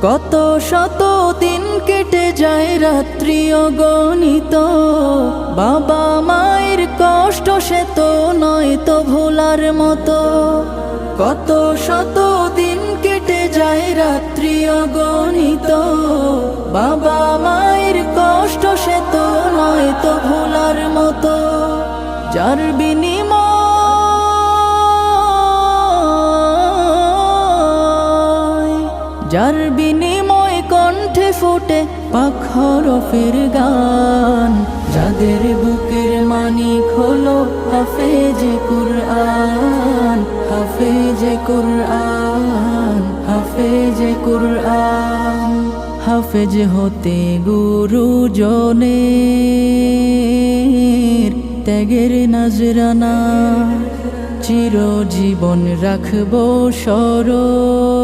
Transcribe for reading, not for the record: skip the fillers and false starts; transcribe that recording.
কত শত দিন কেটে যায় রাত্রি অগণিত, বাবা মায়ের কষ্ট সে তো নয় তো ভোলার মতো। কত শত দিন কেটে যায় রাত্রি অগণিত, বাবা মায়ের কষ্ট সে তো নয় তো ভোলার মতো। যার বিনিময় কণ্ঠে ফোটে পাক হরফের গান, যাদের বুকের মানিক হলো হাফেজে কুরআন, হাফেজে কুরআন, হাফেজে কুরআন। হাফেজ হতে গুরুজনের ত্যাগের নজরানা চিরজীবন রাখবো স্মরণ।